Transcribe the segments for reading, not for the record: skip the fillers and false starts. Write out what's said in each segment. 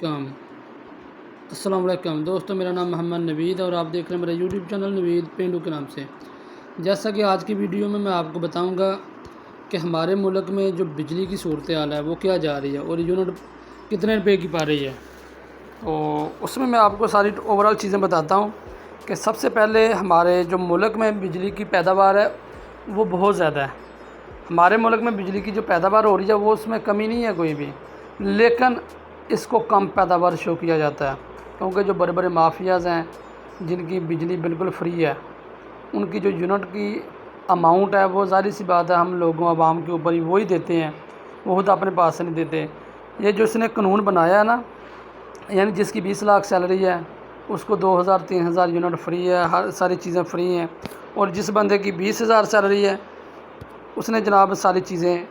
अलैक्म अस्सलाम वालेकुम दोस्तों, मेरा नाम मोहम्मद नवीद और आप देख रहे हैं मेरा यूट्यूब चैनल नवीद पेंडू के नाम से। जैसा कि आज की वीडियो में मैं आपको बताऊंगा कि हमारे मुल्क में जो बिजली की सूरत हाल है वो क्या जा रही है और यूनिट कितने रुपए की पा रही है। तो उसमें मैं आपको सारी ओवरऑल चीज़ें बताता हूँ कि सबसे पहले हमारे जो मुल्क में बिजली की पैदावार है वो बहुत ज़्यादा है। हमारे मुल्क में बिजली की जो पैदावार हो रही है वो उसमें कमी नहीं है कोई भी, लेकिन इसको कम पैदावार शो किया जाता है क्योंकि जो बड़े बड़े माफियाज़ हैं जिनकी बिजली बिल्कुल फ्री है, उनकी जो यूनिट की अमाउंट है वो ज़ाहिर सी बात है हम लोगों आवाम के ऊपर ही वही देते हैं, वो खुद अपने पास से नहीं देते। ये जो इसने कानून बनाया है ना, यानी जिसकी 20 लाख सैलरी है उसको 2000-3000 यूनिट फ्री है, हर सारी चीज़ें फ्री हैं। और जिस बंदे की 20,000 सैलरी है उसने जनाब सारी चीज़ें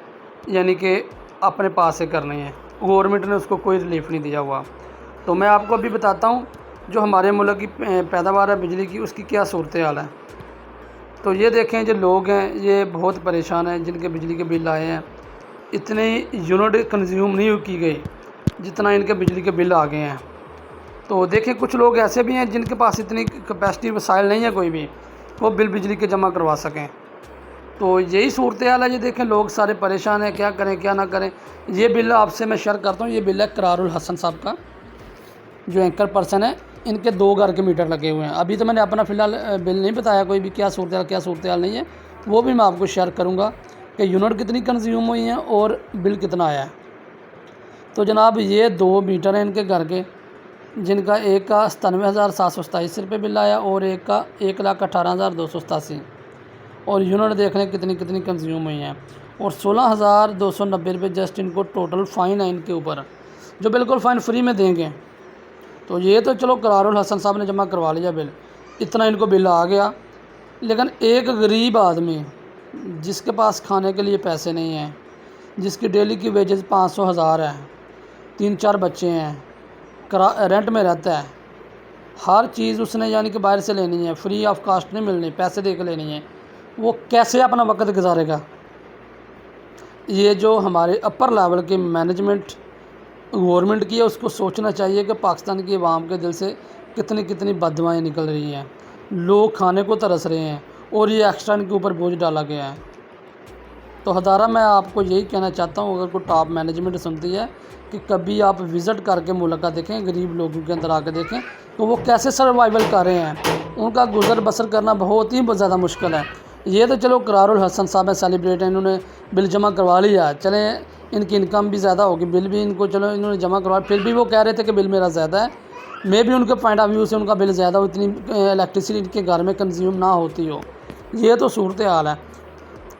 यानी कि अपने पास से करनी है, गवर्नमेंट ने उसको कोई रिलीफ नहीं दिया हुआ। तो मैं आपको अभी बताता हूँ जो हमारे मुल्क की पैदावार है बिजली की उसकी क्या सूरत हाल है। तो ये देखें जो लोग हैं ये बहुत परेशान हैं, जिनके बिजली के बिल आए हैं इतनी यूनिट कंज्यूम नहीं की गई जितना इनके बिजली के बिल आ गए हैं। तो देखें कुछ लोग ऐसे भी हैं जिनके पास इतनी कैपेसिटी वसाइल नहीं है कोई भी वो बिल बिजली के जमा करवा सकें। तो यही सूरत हाल है। ये देखें लोग सारे परेशान हैं, क्या करें क्या ना करें। ये बिल आपसे मैं शेयर करता हूँ। ये बिल है करारुल हसन साहब का, जो एंकर पर्सन है, इनके 2 घर के मीटर लगे हुए हैं। अभी तो मैंने अपना फ़िलहाल बिल नहीं बताया कोई भी क्या सूरत हाल क्या सूरत हाल नहीं है, वो भी मैं आपको शेयर करूँगा कि यूनिट कितनी कंज्यूम हुई हैं और बिल कितना आया है। तो जनाब ये 2 मीटर हैं इनके घर के, जिनका एक का 97,727 रुपये बिल आया और एक का 1,18,287। और यूनिट देख लें कितनी कंज्यूम हुई हैं और 16,290 रुपये जस्ट इनको टोटल फ़ाइन है इनके ऊपर, जो बिल्कुल फ़ाइन फ्री में देंगे। तो ये तो चलो करारुल हसन साहब ने जमा करवा लिया बिल, इतना इनको बिल आ गया। लेकिन एक गरीब आदमी जिसके पास खाने के लिए पैसे नहीं हैं, जिसकी डेली की वेजेस 500-1000 है, 3-4 बच्चे हैं, रेंट में रहता है, हर चीज़ उसने यानी कि बाहर से लेनी है, फ्री ऑफ कास्ट नहीं मिलनी, पैसे दे के लेनी है, वो कैसे अपना वक्त गुजारेगा। ये जो हमारे अपर लेवल के मैनेजमेंट गवर्नमेंट की है उसको सोचना चाहिए कि पाकिस्तान की आवाम के दिल से कितनी बददुआएं निकल रही हैं, लोग खाने को तरस रहे हैं और ये एक्स्ट्रा इनके ऊपर बोझ डाला गया है। तो हज़ारा मैं आपको यही कहना चाहता हूँ, अगर कोई टॉप मैनेजमेंट सुनती है कि कभी आप विज़िट करके मुल्क का देखें, गरीब लोगों के अंदर आकर देखें तो वो कैसे सर्वाइवल कर रहे हैं, उनका गुजर बसर करना बहुत ही ज़्यादा मुश्किल है। ये तो चलो करारुल हसन साहब है, सेलिब्रेट है, इन्होंने बिल जमा करवा लिया, चलें इनकी इनकम भी ज़्यादा होगी, बिल भी इनको चलो इन्होंने जमा करवा, फिर भी वो कह रहे थे कि बिल मेरा ज़्यादा है। मे भी उनके पॉइंट ऑफ व्यू से उनका बिल ज़्यादा हो, इतनी इलेक्ट्रिसिटी इनके घर में कंज्यूम ना होती हो, ये तो सूरत हाल है।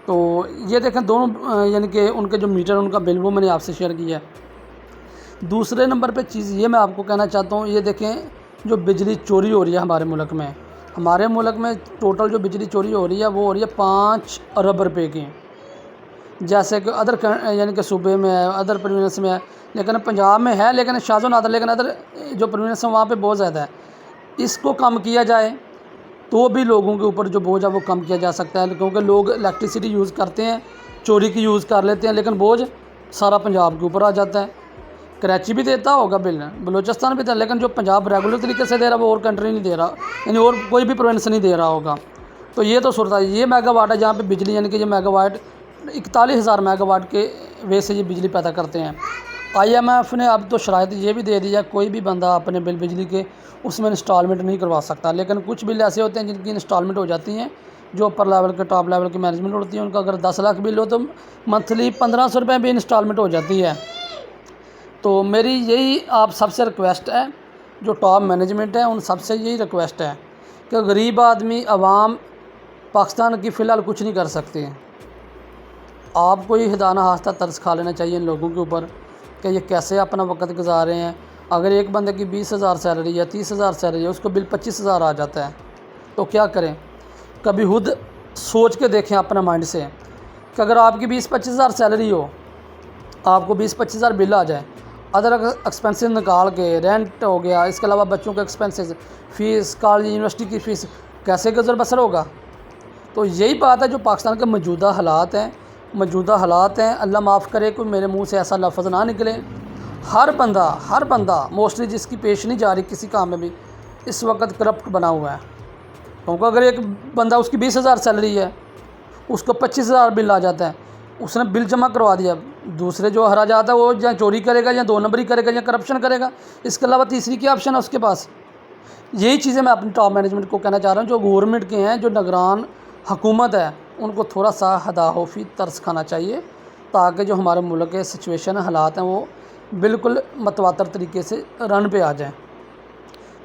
तो ये देखें दोनों यानी कि उनके जो मीटर उनका बिल वो मैंने आपसे शेयर किया है। दूसरे नंबर पे चीज़ ये मैं आपको कहना चाहता हूँ, ये देखें जो बिजली चोरी हो रही है हमारे मुल्क में टोटल जो बिजली चोरी हो रही है वो हो रही है 5 अरब रुपए की, जैसे कि अदर यानी कि सूबे में है, अदर प्रोविंस में है, लेकिन पंजाब में है, लेकिन शाज़ो नादर, लेकिन अदर जो प्रोविंस है वहाँ पे बहुत ज़्यादा है। इसको कम किया जाए तो भी लोगों के ऊपर जो बोझ है वो कम किया जा सकता है, क्योंकि लोग इलेक्ट्रिसिटी यूज़ करते हैं, चोरी की यूज़ कर लेते हैं, लेकिन बोझ सारा पंजाब के ऊपर आ जाता है। कराची भी देता होगा बिल, बलूचिस्तान भी देता, लेकिन जो पंजाब रेगुलर तरीके से दे रहा है वो और कंट्री नहीं दे रहा, यानी और कोई भी प्रोविंस नहीं दे रहा होगा। तो ये तो सूरत है। ये मेगावाट है जहाँ पे बिजली यानी कि ये मेगावाट 41,000 मेगावाट के वे से ये बिजली पैदा करते हैं। IMF ने अब तो शराइत ये भी दे दी है, कोई भी बंदा अपने बिल बिजली के उसमें इंस्टॉलमेंट नहीं करवा सकता, लेकिन कुछ बिल ऐसे होते हैं जिनकी इंस्टॉलमेंट हो जाती हैं, जो अपर लेवल के टॉप लेवल की मैनेजमेंट होती है, उनका अगर 10 लाख बिल हो तो मंथली 1500 रुपये भी इंस्टॉलमेंट हो जाती है। तो मेरी यही आप सबसे रिक्वेस्ट है, जो टॉप मैनेजमेंट है उन सबसे यही रिक्वेस्ट है कि गरीब आदमी आवाम पाकिस्तान की फ़िलहाल कुछ नहीं कर सकते। आपको ही हिदाना हास्ता तरस खा लेना चाहिए इन लोगों के ऊपर कि ये कैसे अपना वक्त गुजार रहे हैं। अगर एक बंदे की 20,000 सैलरी या 30,000 सैलरी है, उसको बिल 25,000 आ जाता है, तो क्या करें। कभी खुद सोच के देखें अपना माइंड से कि अगर आपकी 20-25,000 सैलरी हो, आपको 20-25,000 बिल आ जाए, अदर एक्सपेंसेस निकाल के, रेंट हो गया, इसके अलावा बच्चों के एक्सपेंसेस, फ़ीस, कॉलेज यूनिवर्सिटी की फ़ीस, कैसे गुजर बसर होगा। तो यही बात है जो पाकिस्तान के मौजूदा हालात हैं। अल्लाह माफ़ करे कोई मेरे मुंह से ऐसा लफ्ज़ ना निकले, ہر بندہ موسٹلی جس کی پیش نہیں جا رہی کسی کام میں بھی اس وقت کرپٹ بنا ہوا ہے. کیونکہ اگر ایک بندہ اس کی 20,000 سیلری ہے، اس کو 25,000 بل آ جاتا ہے، اس نے بل جمع کروا دیا، دوسرے جو اخراجات ہے وہ یا چوری کرے گا یا 2 نمبری کرے گا یا کرپشن کرے گا. اس کے علاوہ تیسری کیا آپشن ہے اس کے پاس؟ یہی چیزیں میں اپنی ٹاپ مینجمنٹ کو کہنا چاہ رہا ہوں، جو گورنمنٹ کے ہیں، جو نگران حکومت ہے، ان کو تھوڑا سا ہداہوفی ترس کھانا چاہیے تاکہ جو ہمارے ملک کے سچویشن حالات ہیں وہ بالکل متواتر طریقے سے رن پہ آ جائیں.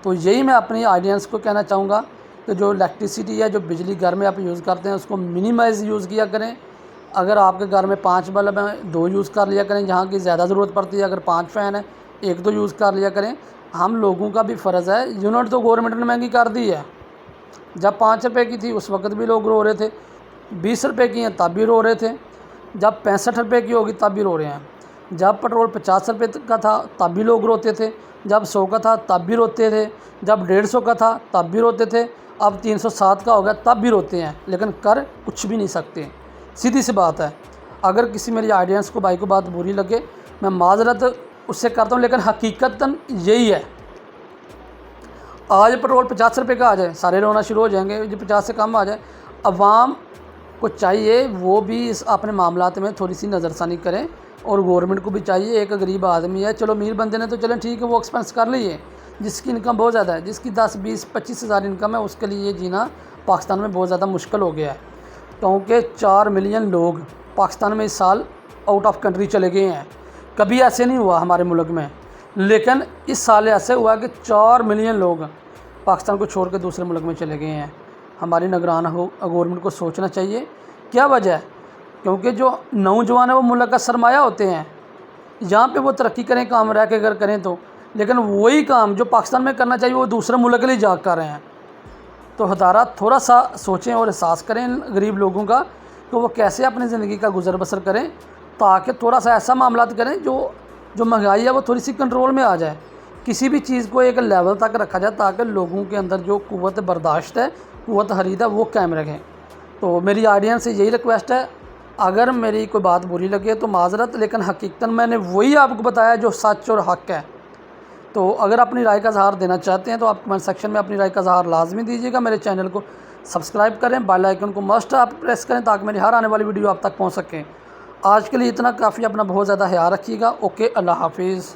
تو یہی میں اپنی آڈینس کو کہنا چاہوں گا کہ جو الیکٹریسٹی ہے، جو بجلی گھر میں آپ یوز کرتے ہیں، اس کو منیمائز یوز کیا کریں. اگر آپ کے گھر میں 5 بلب ہیں 2 یوز کر لیا کریں، جہاں کی زیادہ ضرورت پڑتی ہے. اگر 5 فین ہیں 1-2 یوز کر لیا کریں. ہم لوگوں کا بھی فرض ہے. یونٹ تو گورنمنٹ نے مہنگی کر دی ہے. جب 5 روپے کی تھی اس وقت بھی لوگ رو رہے تھے، 20 روپے کی ہیں تب بھی رو رہے تھے، جب 65 روپے کی ہوگی تب بھی رو رہے ہیں. جب پٹرول 50 روپے کا تھا تب بھی لوگ روتے تھے، جب 100 کا تھا تب بھی روتے تھے، جب 150 کا تھا تب بھی روتے تھے، اب 307 کا ہو گیا تب بھی روتے ہیں. لیکن کر کچھ بھی نہیں سکتے. سیدھی سی بات ہے. اگر کسی میری آڈینس کو بھائی کو بات بری لگے، میں معذرت اس سے کرتا ہوں، لیکن حقیقتاً یہی ہے. آج پٹرول 50 روپے کا آ جائے سارے رونا شروع ہو جائیں گے، جو 50 سے کم آ جائے. عوام کو چاہیے وہ بھی اس اپنے معاملات میں تھوڑی سی نظر ثانی کریں، اور گورنمنٹ کو بھی چاہیے. ایک غریب آدمی ہے، چلو امیر بندے نے تو چلیں ٹھیک ہے وہ ایکسپینس کر لیے، جس کی انکم بہت زیادہ ہے، جس کی 10, 20, 25 ہزار انکم ہے، اس کے لیے جینا پاکستان میں بہت زیادہ مشکل ہو گیا ہے. کیونکہ 4 ملین لوگ پاکستان میں اس سال آؤٹ آف کنٹری چلے گئے ہیں. کبھی ایسے نہیں ہوا ہمارے ملک میں، لیکن اس سال ایسے ہوا کہ 4 ملین لوگ پاکستان کو چھوڑ کے دوسرے ملک میں چلے گئے ہیں. ہماری نگران گورنمنٹ کو سوچنا چاہیے کیا وجہ ہے. کیونکہ جو نوجوان ہیں وہ ملک کا سرمایہ ہوتے ہیں. یہاں پہ وہ ترقی کریں، کام رہ کے اگر کریں تو، لیکن وہی کام جو پاکستان میں کرنا چاہیے وہ دوسرے ملک کے لیے جا کر رہے ہیں. تو حضرات تھوڑا سا سوچیں اور احساس کریں غریب لوگوں کا کہ وہ کیسے اپنی زندگی کا گزر بسر کریں، تاکہ تھوڑا سا ایسا معاملات کریں جو مہنگائی ہے وہ تھوڑی سی کنٹرول میں آ جائے. کسی بھی چیز کو ایک لیول تک رکھا جائے تاکہ لوگوں کے اندر جو قوت برداشت ہے، قوت خرید ہے، وہ قائم رکھیں. تو میری آڈینس سے یہی ریکویسٹ ہے. اگر میری کوئی بات بری لگے تو معذرت، لیکن حقیقتاً میں نے وہی آپ کو بتایا جو سچ اور حق ہے. تو اگر اپنی رائے کا اظہار دینا چاہتے ہیں تو آپ کمنٹ سیکشن میں اپنی رائے کا اظہار لازمی دیجیے گا. میرے چینل کو سبسکرائب کریں، بیل آئیکن کو مسٹ آپ پریس کریں تاکہ میری ہر آنے والی ویڈیو آپ تک پہنچ سکیں. آج کے لیے اتنا کافی. اپنا بہت زیادہ خیال رکھیے گا. اوکے، اللہ حافظ.